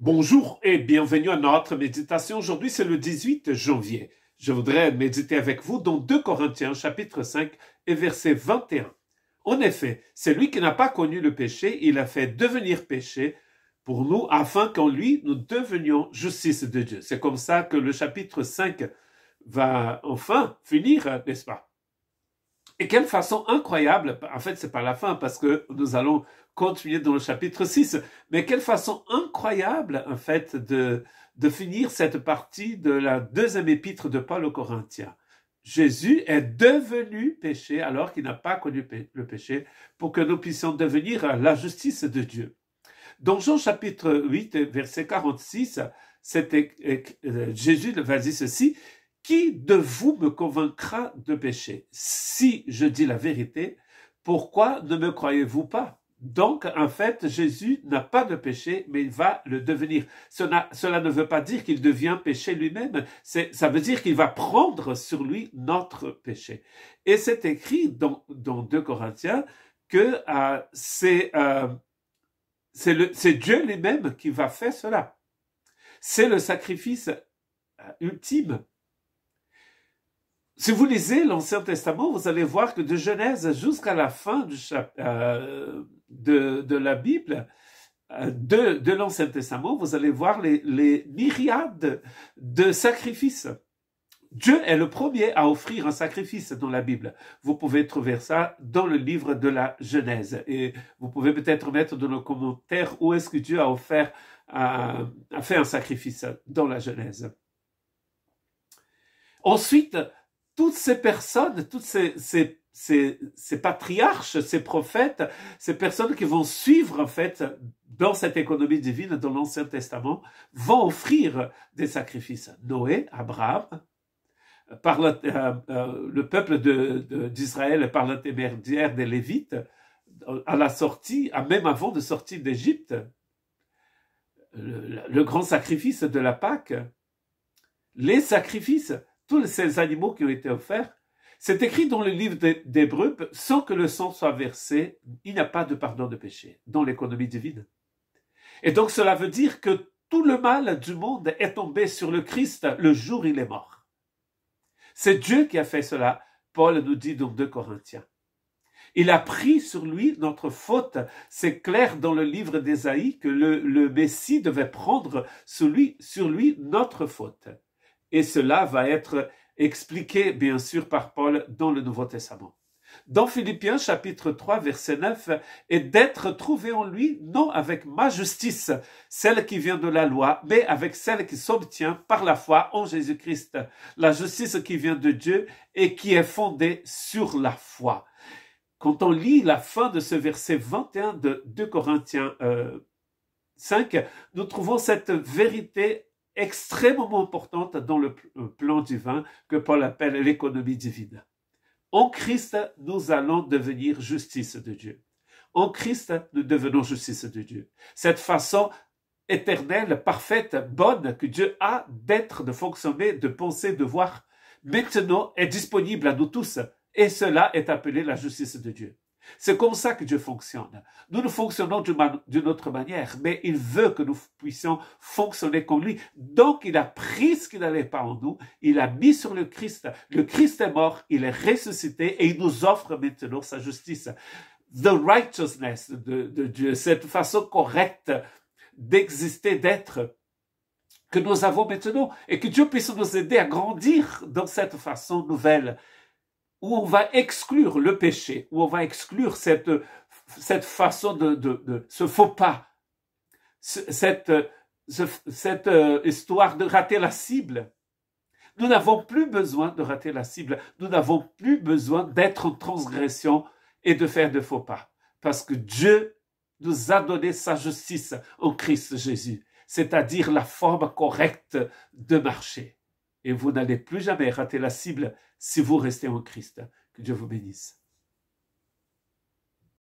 Bonjour et bienvenue à notre méditation. Aujourd'hui, c'est le 18 janvier. Je voudrais méditer avec vous dans 2 Corinthiens, chapitre 5 et verset 21. En effet, c'est lui qui n'a pas connu le péché, il a fait devenir péché pour nous, afin qu'en lui, nous devenions justice de Dieu. C'est comme ça que le chapitre 5 va enfin finir, n'est-ce pas? Et quelle façon incroyable, en fait c'est pas la fin parce que nous allons continuer dans le chapitre 6, mais quelle façon incroyable en fait de finir cette partie de la deuxième épître de Paul aux Corinthiens. Jésus est devenu péché alors qu'il n'a pas connu le péché pour que nous puissions devenir la justice de Dieu. Dans Jean chapitre 8 verset 46, Jésus va dire ceci: qui de vous me convaincra de péché? Si je dis la vérité, pourquoi ne me croyez-vous pas? Donc, en fait, Jésus n'a pas de péché, mais il va le devenir. Cela ne veut pas dire qu'il devient péché lui-même. Ça veut dire qu'il va prendre sur lui notre péché. Et c'est écrit dans 2 Corinthiens que c'est Dieu lui-même qui va faire cela. C'est le sacrifice ultime. Si vous lisez l'Ancien Testament, vous allez voir que de Genèse jusqu'à la fin de la Bible, de l'Ancien Testament, vous allez voir les myriades de sacrifices. Dieu est le premier à offrir un sacrifice dans la Bible. Vous pouvez trouver ça dans le livre de la Genèse. Et vous pouvez peut-être mettre dans le commentaire où est-ce que Dieu a fait un sacrifice dans la Genèse. Ensuite, toutes ces personnes, toutes ces patriarches, ces prophètes, ces personnes qui vont suivre en fait dans cette économie divine dans l'Ancien Testament, vont offrir des sacrifices. Noé, Abraham, par le peuple d'Israël par l'intermédiaire des Lévites, à la sortie, même avant de sortir d'Égypte, le grand sacrifice de la Pâque, les sacrifices, tous ces animaux qui ont été offerts, c'est écrit dans le livre d'Hébreux, sans que le sang soit versé, il n'y a pas de pardon de péché dans l'économie divine. Et donc cela veut dire que tout le mal du monde est tombé sur le Christ le jour où il est mort. C'est Dieu qui a fait cela, Paul nous dit dans 2 Corinthiens. Il a pris sur lui notre faute. C'est clair dans le livre d'Ésaïe que le Messie devait prendre sur lui notre faute. Et cela va être expliqué, bien sûr, par Paul dans le Nouveau Testament. Dans Philippiens, chapitre 3, verset 9, « Et d'être trouvé en lui, non avec ma justice, celle qui vient de la loi, mais avec celle qui s'obtient par la foi en Jésus-Christ, la justice qui vient de Dieu et qui est fondée sur la foi. » Quand on lit la fin de ce verset 21 de 2 Corinthiens 5, nous trouvons cette vérité extrêmement importante dans le plan divin que Paul appelle l'économie divine. En Christ, nous allons devenir justice de Dieu. En Christ, nous devenons justice de Dieu. Cette façon éternelle, parfaite, bonne que Dieu a d'être, de fonctionner, de penser, de voir, maintenant est disponible à nous tous. Et cela est appelé la justice de Dieu. C'est comme ça que Dieu fonctionne. Nous fonctionnons d'une autre manière, mais il veut que nous puissions fonctionner comme lui. Donc, il a pris ce qui n'allait pas en nous, il a mis sur le Christ. Le Christ est mort, il est ressuscité et il nous offre maintenant sa justice. The righteousness de Dieu, cette façon correcte d'exister, d'être, que nous avons maintenant, et que Dieu puisse nous aider à grandir dans cette façon nouvelle, où on va exclure le péché, où on va exclure cette façon de ce faux pas, cette histoire de rater la cible. Nous n'avons plus besoin de rater la cible. Nous n'avons plus besoin d'être en transgression et de faire de faux pas. Parce que Dieu nous a donné sa justice en Christ Jésus, c'est-à-dire la forme correcte de marcher. Et vous n'allez plus jamais rater la cible si vous restez en Christ. Que Dieu vous bénisse.